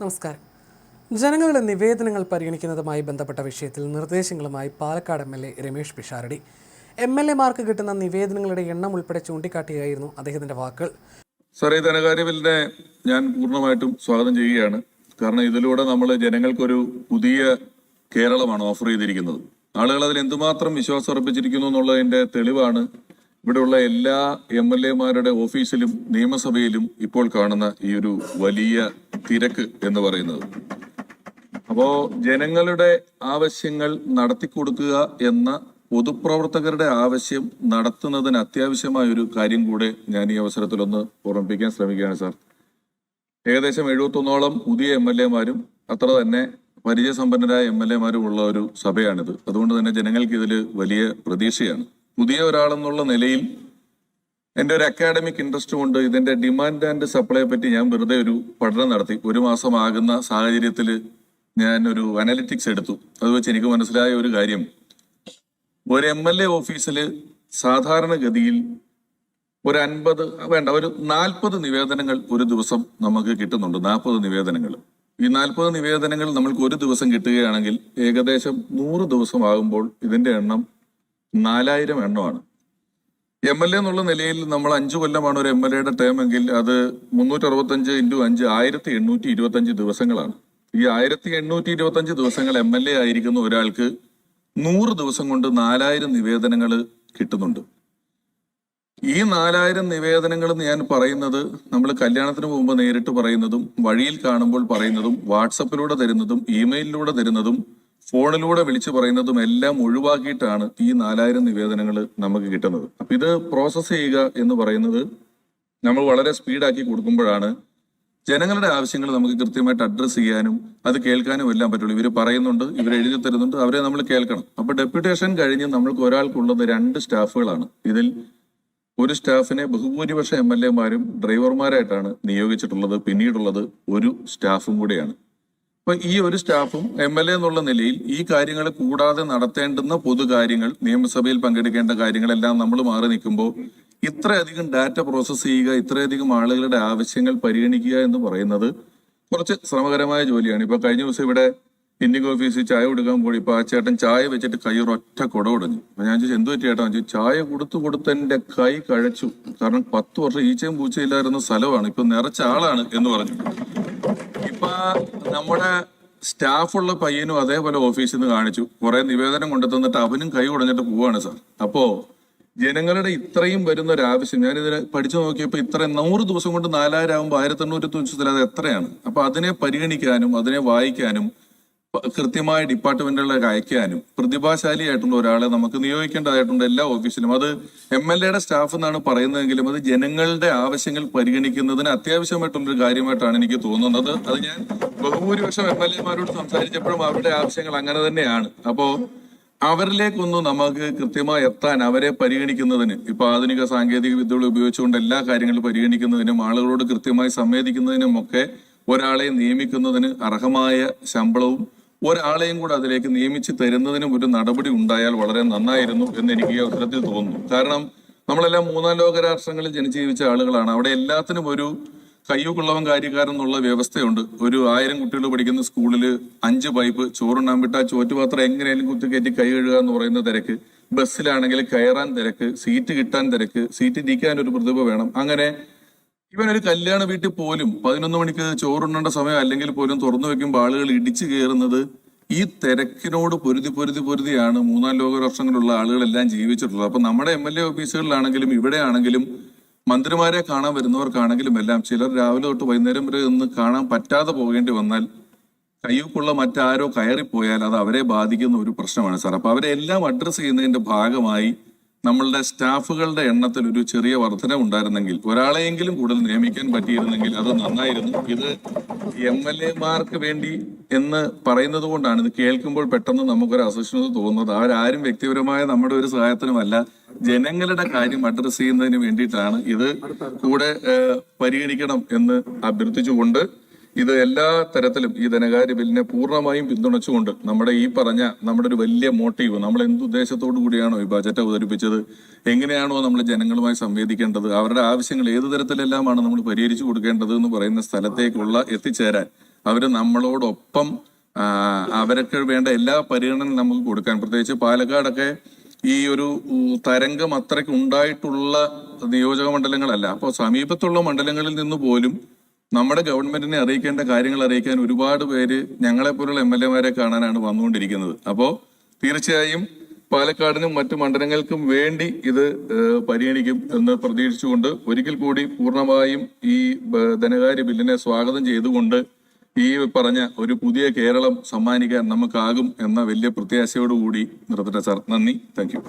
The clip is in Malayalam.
നമസ്കാരം. ജനങ്ങളുടെ നിവേദനങ്ങൾ പരിഗണിക്കുന്നതുമായി ബന്ധപ്പെട്ട വിഷയത്തിൽ നിർദ്ദേശങ്ങളുമായി പാലക്കാട് MLA രമേശ് പിഷാരടി. MLA-മാർക്ക് കിട്ടുന്ന നിവേദനങ്ങളുടെ എണ്ണം ഉൾപ്പെടെ ചൂണ്ടിക്കാട്ടിയായിരുന്നു അദ്ദേഹത്തിന്റെ വാക്കുകൾ. സാർ, ഈ ധനകാര്യ ബില്ലിനെ ഞാൻ പൂർണ്ണമായിട്ടും സ്വാഗതം ചെയ്യുകയാണ്. കാരണം ഇതിലൂടെ നമ്മൾ ജനങ്ങൾക്കൊരു പുതിയ കേരളമാണ് ഓഫർ ചെയ്തിരിക്കുന്നത്. ആളുകൾ അതിൽ എന്തുമാത്രം വിശ്വാസം അർപ്പിച്ചിരിക്കുന്നു എന്നുള്ളതിന്റെ തെളിവാണ് ഇവിടെയുള്ള എല്ലാ MLA-മാരുടെ ഓഫീസിലും നിയമസഭയിലും ഇപ്പോൾ കാണുന്ന ഈ ഒരു വലിയ തിരക്ക് എന്ന് പറയുന്നത്. അപ്പോ ജനങ്ങളുടെ ആവശ്യങ്ങൾ നടത്തിക്കൊടുക്കുക എന്ന പൊതുപ്രവർത്തകരുടെ ആവശ്യം നടത്തുന്നതിന് അത്യാവശ്യമായ ഒരു കാര്യം കൂടെ ഞാൻ ഈ അവസരത്തിലൊന്ന് ഓർമ്മിപ്പിക്കാൻ ശ്രമിക്കുകയാണ് സാർ. ഏകദേശം 71ഓളം പുതിയ MLA-മാരും അത്ര തന്നെ പരിചയസമ്പന്നരായ MLA-മാരും ഉള്ള ഒരു സഭയാണിത്. അതുകൊണ്ട് തന്നെ ജനങ്ങൾക്ക് ഇതിൽ വലിയ പ്രതീക്ഷയാണ്. പുതിയ ഒരാളെന്നുള്ള നിലയിൽ എൻ്റെ ഒരു അക്കാഡമിക് ഇൻട്രസ്റ്റ് കൊണ്ട് ഇതിന്റെ ഡിമാൻഡ് ആൻഡ് സപ്ലൈയെ പറ്റി ഞാൻ വെറുതെ ഒരു പഠനം നടത്തി. ഒരു മാസമാകുന്ന സാഹചര്യത്തിൽ ഞാൻ ഒരു അനലിറ്റിക്സ് എടുത്തു. അത് വെച്ച് എനിക്ക് മനസ്സിലായ ഒരു കാര്യം, ഒരു MLA ഓഫീസിൽ സാധാരണഗതിയിൽ ഒരു 40 നിവേദനങ്ങൾ ഒരു ദിവസം നമുക്ക് കിട്ടുന്നുണ്ട്. 40 നിവേദനങ്ങൾ. ഈ 40 നിവേദനങ്ങൾ നമ്മൾക്ക് ഒരു ദിവസം കിട്ടുകയാണെങ്കിൽ ഏകദേശം 100 ദിവസം ആകുമ്പോൾ ഇതിന്റെ എണ്ണം 4000 എണ്ണമാണ്. MLA എന്നുള്ള നിലയിൽ നമ്മൾ 5 കൊല്ലമാണ് ഒരു MLA-യുടെ ടേം എങ്കിൽ അത് 365 × 5 1825 ദിവസങ്ങളാണ്. ഈ 1825 ദിവസങ്ങൾ MLA ആയിരിക്കുന്ന ഒരാൾക്ക് 100 ദിവസം കൊണ്ട് 4000 നിവേദനങ്ങൾ കിട്ടുന്നുണ്ട്. ഈ 4000 നിവേദനങ്ങൾ ഞാൻ പറയുന്നത് നമ്മൾ കല്യാണത്തിന് മുമ്പ് നേരിട്ട് പറയുന്നതും വഴിയിൽ കാണുമ്പോൾ പറയുന്നതും വാട്സപ്പിലൂടെ തരുന്നതും ഇമെയിലിലൂടെ തരുന്നതും ഫോണിലൂടെ വിളിച്ചു പറയുന്നതും എല്ലാം ഒഴിവാക്കിയിട്ടാണ് ഈ 4000 നിവേദനങ്ങൾ നമുക്ക് കിട്ടുന്നത്. അപ്പൊ ഇത് പ്രോസസ്സ് ചെയ്യുക എന്ന് പറയുന്നത് നമ്മൾ വളരെ സ്പീഡാക്കി കൊടുക്കുമ്പോഴാണ് ജനങ്ങളുടെ ആവശ്യങ്ങൾ നമുക്ക് കൃത്യമായിട്ട് അഡ്രസ്സ് ചെയ്യാനും അത് കേൾക്കാനും എല്ലാം പറ്റുള്ളൂ. ഇവർ പറയുന്നുണ്ട്, ഇവർ എഴുതി തരുന്നുണ്ട്, അവരെ നമ്മൾ കേൾക്കണം. അപ്പൊ ഡെപ്യൂട്ടേഷൻ കഴിഞ്ഞ് നമ്മൾക്ക് ഒരാൾക്കുള്ളത് 2 സ്റ്റാഫുകളാണ്. ഇതിൽ ഒരു സ്റ്റാഫിനെ ബഹുഭൂരിപക്ഷ MLA-മാരും ഡ്രൈവർമാരായിട്ടാണ് നിയോഗിച്ചിട്ടുള്ളത്. പിന്നീടുള്ളത് ഒരു സ്റ്റാഫും കൂടെയാണ്. അപ്പൊ ഈ ഒരു സ്റ്റാഫും MLA എന്നുള്ള നിലയിൽ ഈ കാര്യങ്ങൾ കൂടാതെ നടത്തേണ്ടുന്ന പൊതുകാര്യങ്ങൾ, നിയമസഭയിൽ പങ്കെടുക്കേണ്ട കാര്യങ്ങളെല്ലാം നമ്മൾ മാറി നിൽക്കുമ്പോൾ ഇത്രയധികം ഡാറ്റ പ്രോസസ്സ് ചെയ്യുക, ഇത്രയധികം ആളുകളുടെ ആവശ്യങ്ങൾ പരിഗണിക്കുക എന്ന് പറയുന്നത് കുറച്ച് ശ്രമകരമായ ജോലിയാണ്. ഇപ്പൊ കഴിഞ്ഞ ദിവസം ഇവിടെ ഇന്ത്യൻ ഓഫീസിൽ ചായ കൊടുക്കാൻ പോയി. ഇപ്പൊ ആ ചേട്ടൻ ചായ വെച്ചിട്ട് കൈ ഒരൊറ്റ കുട ഉടഞ്ഞു. അപ്പൊ ഞാൻ ചോദിച്ചു, എന്തു പറ്റി ചേട്ടാ? ചായ കൊടുത്ത് എന്റെ കൈ കഴച്ചു. കാരണം 10 വർഷം ഈച്ചയും പൂച്ചയില്ലായിരുന്ന സ്ഥലമാണ്, ഇപ്പൊ നിറച്ച ആളാണ് എന്ന് പറഞ്ഞു. ഇപ്പൊ നമ്മുടെ സ്റ്റാഫുള്ള പയ്യനും അതേപോലെ ഓഫീസിൽ നിന്ന് കാണിച്ചു, കുറെ നിവേദനം കൊണ്ടു തന്നിട്ട് അവനും കൈ ഉടഞ്ഞിട്ട് പോവാണ് സാർ. അപ്പോ ജനങ്ങളുടെ ഇത്രയും വരുന്ന ഒരു ആവശ്യം ഞാനിതിനെ പഠിച്ചു നോക്കിയപ്പോൾ ഇത്ര 100 ദിവസം കൊണ്ട് 4000 ആകുമ്പോൾ 1800 ദിവസത്തിൽ അത് എത്രയാണ്? അപ്പൊ അതിനെ പരിഗണിക്കാനും അതിനെ വായിക്കാനും കൃത്യമായ ഡിപ്പാർട്ട്മെന്റുകളിലേക്ക് അയക്കാനും പ്രതിഭാശാലിയായിട്ടുള്ള ഒരാളെ നമുക്ക് നിയോഗിക്കേണ്ടതായിട്ടുണ്ട് എല്ലാ ഓഫീസിലും. അത് MLA-യുടെ സ്റ്റാഫ് എന്നാണ് പറയുന്നതെങ്കിലും അത് ജനങ്ങളുടെ ആവശ്യങ്ങൾ പരിഗണിക്കുന്നതിന് അത്യാവശ്യമായിട്ടുള്ളൊരു കാര്യമായിട്ടാണ് എനിക്ക് തോന്നുന്നത്. അത് ഞാൻ ബഹുഭൂരിപക്ഷം MLA-മാരോട് സംസാരിച്ചപ്പോഴും അവരുടെ ആവശ്യങ്ങൾ അങ്ങനെ തന്നെയാണ്. അപ്പോ അവരിലേക്കൊന്നും നമുക്ക് കൃത്യമായി എത്താൻ, അവരെ പരിഗണിക്കുന്നതിന് ഇപ്പൊ ആധുനിക സാങ്കേതിക വിദ്യകൾ ഉപയോഗിച്ചുകൊണ്ട് എല്ലാ കാര്യങ്ങളും പരിഗണിക്കുന്നതിനും ആളുകളോട് കൃത്യമായി സംവേദിക്കുന്നതിനും ഒക്കെ ഒരാളെ നിയമിക്കുന്നതിന് അർഹമായ ശമ്പളവും ഒരാളെയും കൂടെ അതിലേക്ക് നിയമിച്ച് തരുന്നതിനും ഒരു നടപടി ഉണ്ടായാൽ വളരെ നന്നായിരുന്നു എന്ന് എനിക്ക് ഈ അവസരത്തിൽ തോന്നുന്നു. കാരണം നമ്മളെല്ലാം 3ാം ലോക രാഷ്ട്രങ്ങളിൽ ജനിജീവിച്ച ആളുകളാണ്. അവിടെ എല്ലാത്തിനും ഒരു കയ്യൂക്കുള്ളവൻ കാര്യക്കാരൻ എന്നുള്ള വ്യവസ്ഥയുണ്ട്. ഒരു 1000 കുട്ടികൾ പഠിക്കുന്ന സ്കൂളിൽ 5 പൈപ്പ് ചോറുണ്ണാൻ വിട്ടാൽ ചോറ്റുപാത്രം എങ്ങനെയാലും കുത്തിക്കയറ്റി കൈ കഴുകുക എന്ന് പറയുന്ന തിരക്ക്, ബസ്സിലാണെങ്കിൽ കയറാൻ തിരക്ക്, സീറ്റ് കിട്ടാൻ തിരക്ക്, സീറ്റ് ഇരിക്കാൻ ഒരു പ്രതിഭ വേണം. അങ്ങനെ ഇവൻ ഒരു കല്യാണ വീട്ടിൽ പോലും 11 മണിക്ക് ചോറുണ്ണേണ്ട സമയം അല്ലെങ്കിൽ പോലും തുറന്നു വെക്കുമ്പോൾ ആളുകൾ ഇടിച്ചു കയറുന്നത് ഈ തിരക്കിനോട് പൊരുതിയാണ് 3ാം ലോക രാഷ്ട്രങ്ങളിലുള്ള ആളുകളെല്ലാം ജീവിച്ചിട്ടുള്ളത്. അപ്പൊ നമ്മുടെ MLA ഓഫീസുകളിലാണെങ്കിലും ഇവിടെയാണെങ്കിലും മന്ത്രിമാരെ കാണാൻ വരുന്നവർക്കാണെങ്കിലും എല്ലാം ചിലർ രാവിലെ തൊട്ട് വൈകുന്നേരം വരെ ഒന്ന് കാണാൻ പറ്റാതെ പോകേണ്ടി വന്നാൽ കയ്യൂക്കുള്ള മറ്റാരോ കയറിപ്പോയാൽ അത് അവരെ ബാധിക്കുന്ന ഒരു പ്രശ്നമാണ് സാർ. അപ്പൊ അവരെ എല്ലാം അഡ്രസ്സ് ചെയ്യുന്നതിന്റെ ഭാഗമായി നമ്മളുടെ സ്റ്റാഫുകളുടെ എണ്ണത്തിൽ ഒരു ചെറിയ വർധന ഉണ്ടായിരുന്നെങ്കിൽ, ഒരാളെയെങ്കിലും കൂടുതൽ നിയമിക്കാൻ പറ്റിയിരുന്നെങ്കിൽ അത് നന്നായിരുന്നു. ഇത് MLA-മാർക്ക് വേണ്ടി എന്ന് പറയുന്നത് കൊണ്ടാണ് ഇത് കേൾക്കുമ്പോൾ പെട്ടെന്ന് നമുക്കൊരു അസഹിഷ്ണുത തോന്നുന്നത്. അവരാരും വ്യക്തിപരമായ നമ്മുടെ ഒരു സഹായത്തിനുമല്ല, ജനങ്ങളുടെ കാര്യം അഡ്രസ് ചെയ്യുന്നതിന് വേണ്ടിയിട്ടാണ്. ഇത് കൂടെ പരിഗണിക്കണം എന്ന് അഭ്യർത്ഥിച്ചുകൊണ്ട് ഇത് എല്ലാ തരത്തിലും ഈ ധനകാര്യ ബില്ലിനെ പൂർണ്ണമായും പിന്തുണച്ചുകൊണ്ട് നമ്മുടെ ഈ പറഞ്ഞ നമ്മുടെ ഒരു വലിയ മോട്ടീവ്, നമ്മൾ എന്തുദ്ദേശത്തോടു കൂടിയാണോ ഈ ബജറ്റ് അവതരിപ്പിച്ചത്, എങ്ങനെയാണോ നമ്മൾ ജനങ്ങളുമായി സംവേദിക്കേണ്ടത്, അവരുടെ ആവശ്യങ്ങൾ ഏത് തരത്തിലെല്ലാമാണ് നമ്മൾ പരിഹരിച്ചു കൊടുക്കേണ്ടത് എന്ന് പറയുന്ന സ്ഥലത്തേക്കുള്ള എത്തിച്ചേരാൻ അവർ നമ്മളോടൊപ്പം അവർക്ക് വേണ്ട എല്ലാ പരിഗണനയും നമുക്ക് കൊടുക്കാൻ, പ്രത്യേകിച്ച് പാലക്കാടൊക്കെ ഈ ഒരു തരംഗം അത്രയ്ക്ക് ഉണ്ടായിട്ടുള്ള നിയോജക മണ്ഡലങ്ങളല്ല. അപ്പോൾ സമീപത്തുള്ള മണ്ഡലങ്ങളിൽ നിന്ന് പോലും നമ്മുടെ ഗവൺമെന്റിനെ അറിയിക്കേണ്ട കാര്യങ്ങൾ അറിയിക്കാൻ ഒരുപാട് പേര് ഞങ്ങളെപ്പോലുള്ള MLA-മാരെ കാണാനാണ് വന്നുകൊണ്ടിരിക്കുന്നത്. അപ്പോൾ തീർച്ചയായും പാലക്കാടിനും മറ്റു മണ്ഡലങ്ങൾക്കും വേണ്ടി ഇത് പരിഗണിക്കും എന്ന് പ്രതീക്ഷിച്ചുകൊണ്ട് ഒരിക്കൽ കൂടി പൂർണ്ണമായും ഈ ധനകാര്യ ബില്ലിനെ സ്വാഗതം ചെയ്തുകൊണ്ട് ഈ പറഞ്ഞ ഒരു പുതിയ കേരളം സമ്മാനിക്കാൻ നമുക്കാകും എന്ന വലിയ പ്രത്യാശയോടുകൂടി നിർത്തട്ടെ സാർ. നന്ദി. Thank you.